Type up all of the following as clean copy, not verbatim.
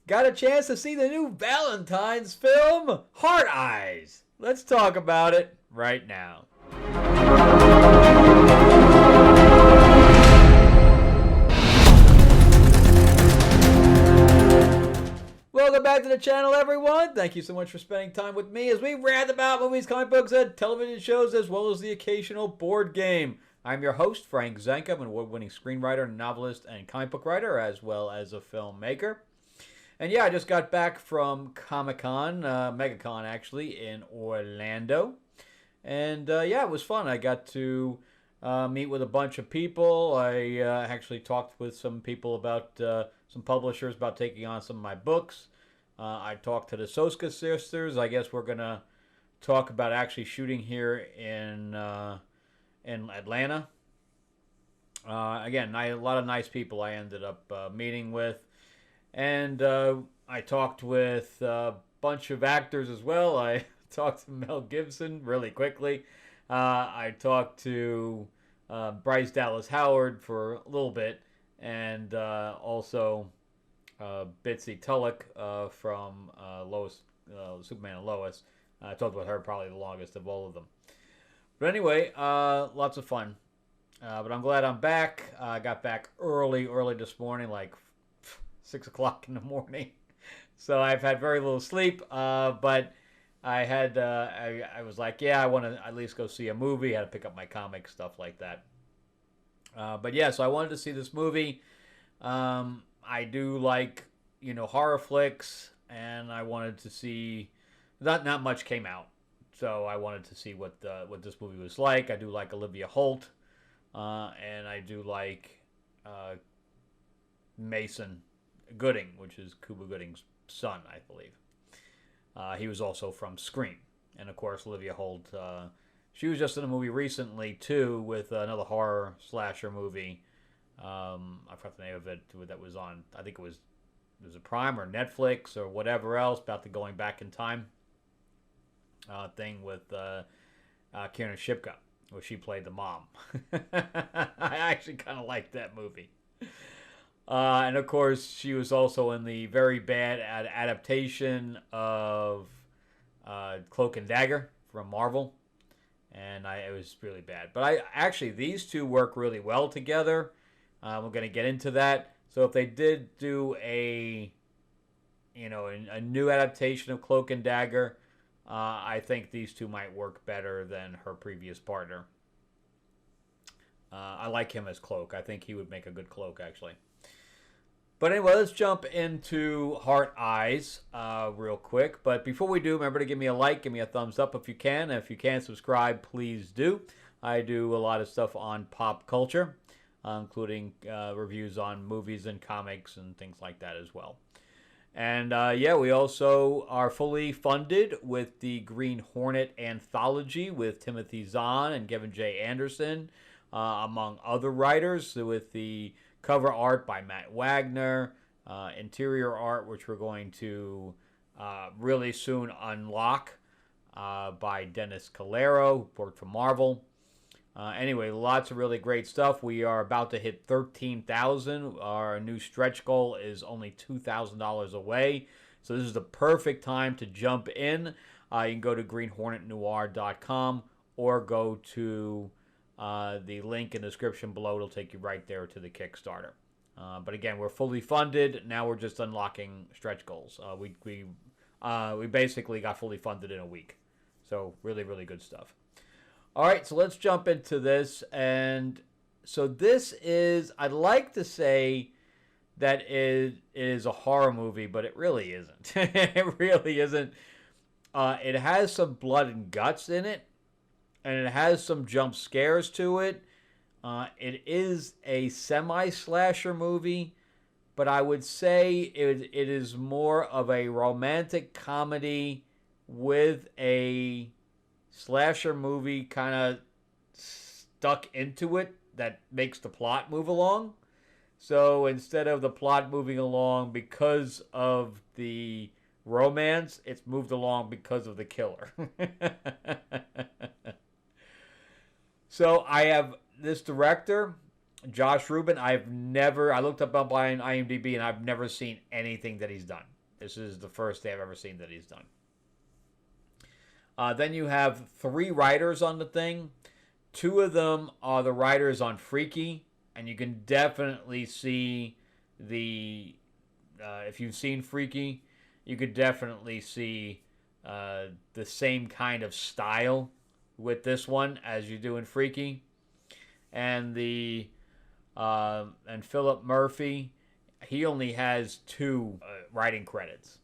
got a chance to see the new Valentine's film, Heart Eyes. Let's talk about it right now. Welcome back to the channel, everyone. Thank you so much for spending time with me as we rant about movies, comic books, and television shows, as well as the occasional board game. I'm your host, Frank Zanka. I'm an award-winning screenwriter, novelist, and comic book writer, as well as a filmmaker. And yeah, I just got back from Comic-Con, MegaCon actually, in Orlando. And yeah, it was fun. I got to meet with a bunch of people. I actually talked with some people about, some publishers about taking on some of my books. I talked to the Soska sisters. I guess we're going to talk about actually shooting here in Atlanta. Again, a lot of nice people I ended up meeting with. And I talked with a bunch of actors as well. I talked to Mel Gibson really quickly. I talked to Bryce Dallas Howard for a little bit. And also Bitsy Tulloch from Lois, Superman and Lois. I talked with her probably the longest of all of them. But anyway, lots of fun. But I'm glad I'm back. I got back early this morning, like 6 o'clock in the morning. So I've had very little sleep. But I had, I was like, yeah, I want to at least go see a movie. I had to pick up my comics, stuff like that. But yeah, so I wanted to see this movie. I do like, horror flicks, and I wanted to see, not much came out. So I wanted to see what this movie was like. I do like Olivia Holt, and I do like Mason Gooding, which is Cuba Gooding's son, I believe. He was also from Scream. And, of course, Olivia Holt, she was just in a movie recently, too, with another horror slasher movie. I forgot the name of it that was on, I think it was a Prime or Netflix or whatever else, about the going back in time thing with Kiernan Shipka, where she played the mom. I actually kind of liked that movie. And of course, she was also in the very bad adaptation of Cloak and Dagger from Marvel, and it was really bad. But actually, these two work really well together. We're going to get into that. So if they did do a new adaptation of Cloak and Dagger, I think these two might work better than her previous partner. I like him as Cloak. I think he would make a good Cloak, actually. But anyway, let's jump into Heart Eyes real quick. But before we do, remember to give me a like, give me a thumbs up if you can. And if you can't subscribe, please do. I do a lot of stuff on pop culture, including reviews on movies and comics and things like that as well. And yeah, we also are fully funded with the Green Hornet anthology with Timothy Zahn and Kevin J. Anderson, among other writers, with the cover art by Matt Wagner, interior art, which we're going to really soon unlock, by Dennis Calero, who worked for Marvel. Anyway, lots of really great stuff. We are about to hit 13,000. Our new stretch goal is only $2,000 away. So this is the perfect time to jump in. You can go to greenhornetnoir.com or go to the link in the description below. It'll take you right there to the Kickstarter. But again, we're fully funded. Now we're just unlocking stretch goals. We basically got fully funded in a week. So really, really good stuff. All right, so let's jump into this. And so this is, I'd like to say that it is a horror movie, but it really isn't. It really isn't. It has some blood and guts in it, and it has some jump scares to it. It is a semi-slasher movie, but I would say it is more of a romantic comedy with a slasher movie kind of stuck into it that makes the plot move along. So instead of the plot moving along because of the romance, it's moved along because of the killer. So I have this director, Josh Rubin. I looked up on IMDb, and I've never seen anything that he's done. This is the first day I've ever seen that he's done. Then you have 3 writers on the thing. 2 of them are the writers on Freaky, and you can definitely see the if you've seen Freaky, you could definitely see the same kind of style with this one as you do in Freaky. And and Philip Murphy, he only has 2 writing credits,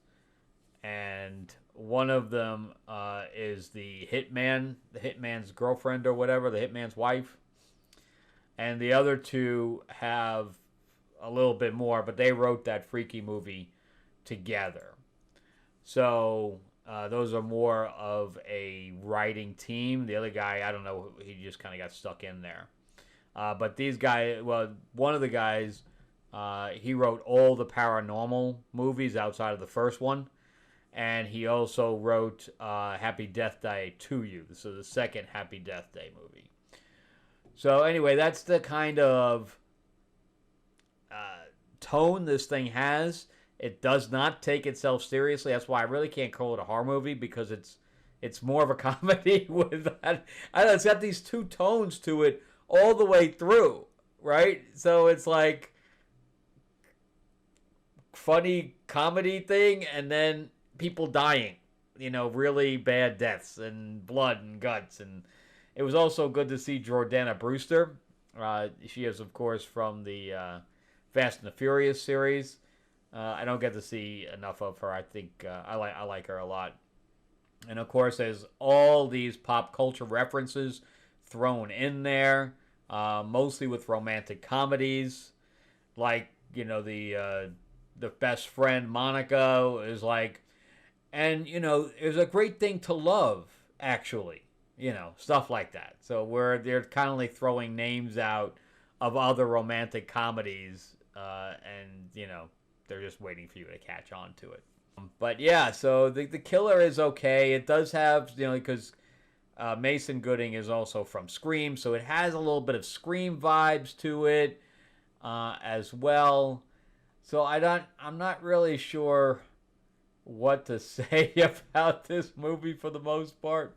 and one of them is the hitman's girlfriend or whatever, the hitman's wife, and the other 2 have a little bit more, but they wrote that Freaky movie together. So those are more of a writing team. The other guy, I don't know, he just kind of got stuck in there. But these guys, well, one of the guys, he wrote all the paranormal movies outside of the first one. And he also wrote Happy Death Day to You. So the second Happy Death Day movie. So anyway, that's the kind of tone this thing has. It does not take itself seriously. That's why I really can't call it a horror movie, because it's more of a comedy with that. I don't know, it's got these 2 tones to it all the way through, right? So it's like funny comedy thing, and then people dying, really bad deaths and blood and guts. And it was also good to see Jordana Brewster. She is, of course, from the Fast and the Furious series. I don't get to see enough of her. I think I like her a lot. And of course, there's all these pop culture references thrown in there, mostly with romantic comedies, like the best friend Monica is like, and it's a great thing to love, actually, stuff like that. So where they're kind of like throwing names out of other romantic comedies, and they're just waiting for you to catch on to it. But yeah, so the killer is okay. It does have, because Mason Gooding is also from Scream, so it has a little bit of Scream vibes to it as well. So I'm not really sure what to say about this movie for the most part,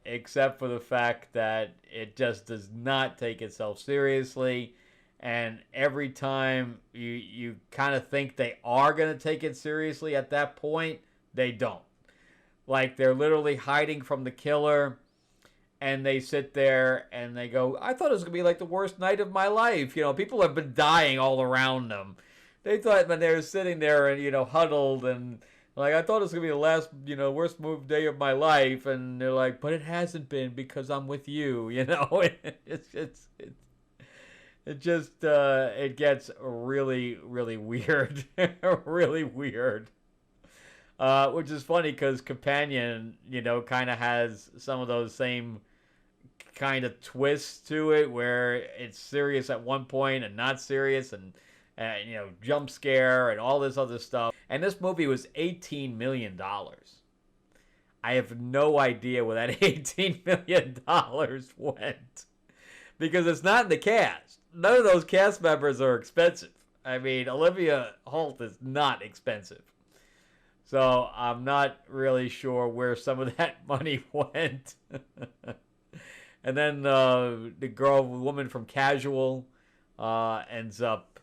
except for the fact that it just does not take itself seriously. And every time you kind of think they are going to take it seriously, at that point, they don't. Like, they're literally hiding from the killer, and they sit there and they go, I thought it was going to be like the worst night of my life. People have been dying all around them. They thought when they were sitting there and, huddled, and like, I thought it was going to be the last, worst day of my life. And they're like, but it hasn't been, because I'm with you, It gets really, really weird. Really weird. Which is funny because Companion, kind of has some of those same kind of twists to it, where it's serious at one point and not serious, and jump scare and all this other stuff. And this movie was $18 million. I have no idea where that $18 million went, because it's not in the cast. None of those cast members are expensive. I mean, Olivia Holt is not expensive. So I'm not really sure where some of that money went. And then the woman from Casual, ends up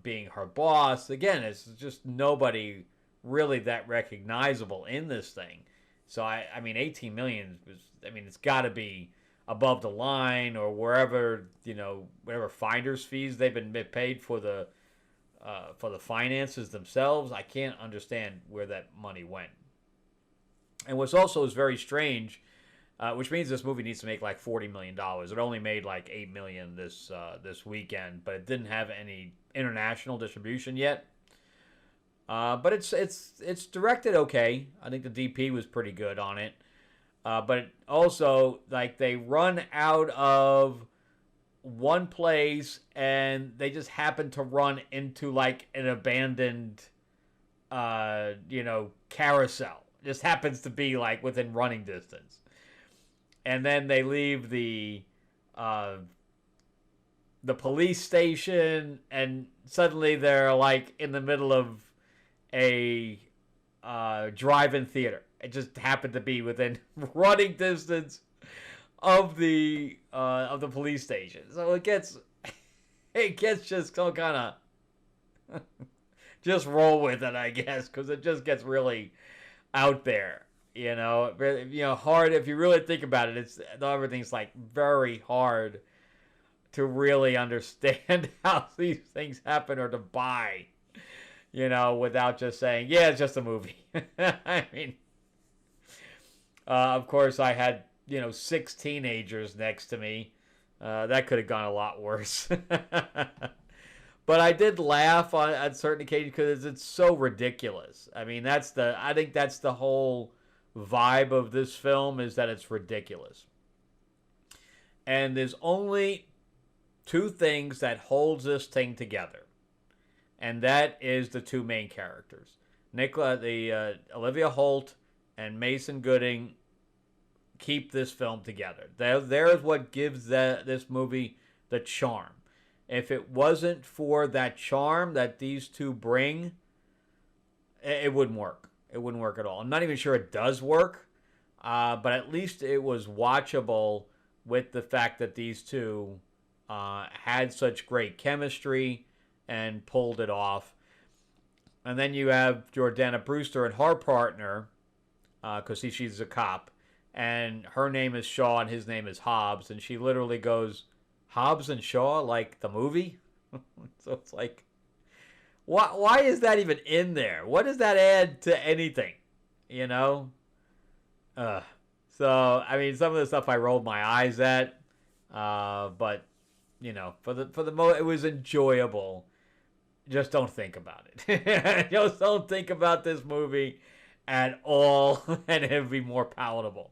being her boss. Again, it's just nobody really that recognizable in this thing. So I mean, 18 million it's got to be above the line, or wherever, whatever finder's fees they've been paid for the finances themselves. I can't understand where that money went. And what's also is very strange, which means this movie needs to make like $40 million. It only made like $8 million this weekend, but it didn't have any international distribution yet. But it's directed okay. I think the DP was pretty good on it. But also, like, they run out of one place and they just happen to run into like an abandoned carousel. Just happens to be like within running distance. And then they leave the police station, and suddenly they're like in the middle of a drive-in theater. It just happened to be within running distance of the police station. So it gets just so kind of just roll with it, I guess, because it just gets really out there. Hard if you really think about it. Everything's like very hard to really understand how these things happen or to buy, without just saying, yeah, it's just a movie. I mean, of course, I had, 6 teenagers next to me. That could have gone a lot worse. But I did laugh on certain occasions because it's so ridiculous. I mean, I think that's the whole vibe of this film, is that it's ridiculous. And there's only 2 things that holds this thing together. And that is the 2 main characters. Olivia Holt and Mason Gooding keep this film together. There's what gives this movie the charm. If it wasn't for that charm that these 2 bring, it wouldn't work. It wouldn't work at all. I'm not even sure it does work, but at least it was watchable with the fact that these 2 had such great chemistry and pulled it off. And then you have Jordana Brewster and her partner, because she's a cop, and her name is Shaw and his name is Hobbs, and she literally goes, Hobbs and Shaw, like the movie? So it's like, why is that even in there? What does that add to anything? So, I mean, some of the stuff I rolled my eyes at, but, for the it was enjoyable. Just don't think about it. Just don't think about this movie at all, and it'll be more palatable.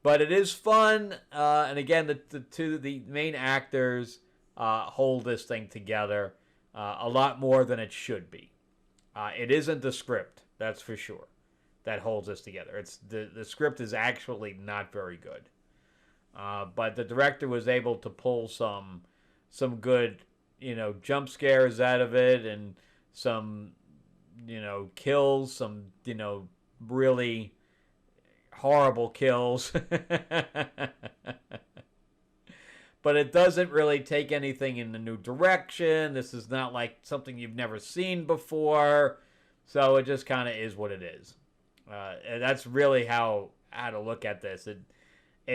But it is fun, and again, the main actors hold this thing together a lot more than it should be. It isn't the script, that's for sure, that holds this together. It's the script is actually not very good, but the director was able to pull some good, jump scares out of it, and some, kills, some, really horrible kills. But it doesn't really take anything in a new direction. This is not like something you've never seen before. So it just kind of is what it is. And that's really how to look at this. It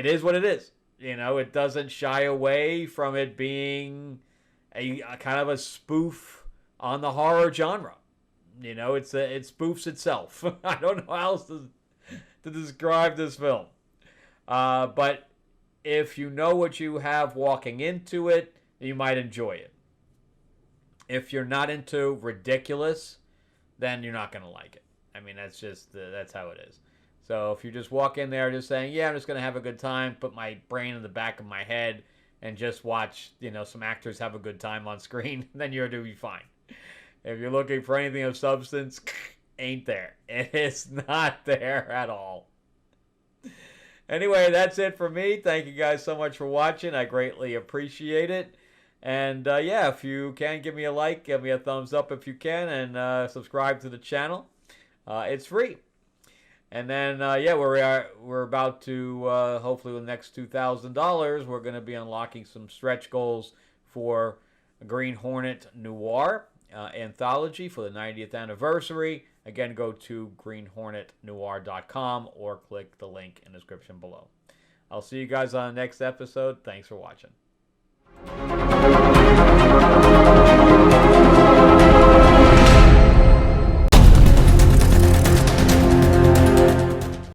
is what it is. It doesn't shy away from it being a kind of a spoof on the horror genre. It spoofs itself. I don't know how else to describe this film. But if you know what you have walking into it, you might enjoy it. If you're not into ridiculous, then you're not going to like it. I mean, that's how it is. So if you just walk in there just saying, yeah, I'm just going to have a good time, put my brain in the back of my head, and just watch, some actors have a good time on screen, then you're going to be fine. If you're looking for anything of substance, ain't there. It is not there at all. Anyway, that's it for me. Thank you guys so much for watching. I greatly appreciate it. And yeah, if you can, give me a like, give me a thumbs up if you can, and subscribe to the channel. It's free. And then yeah, we're about to hopefully with the next $2,000, we're going to be unlocking some stretch goals for Green Hornet Noir anthology for the 90th anniversary. Again, go to greenhornetnoir.com or click the link in the description below. I'll see you guys on the next episode. Thanks for watching.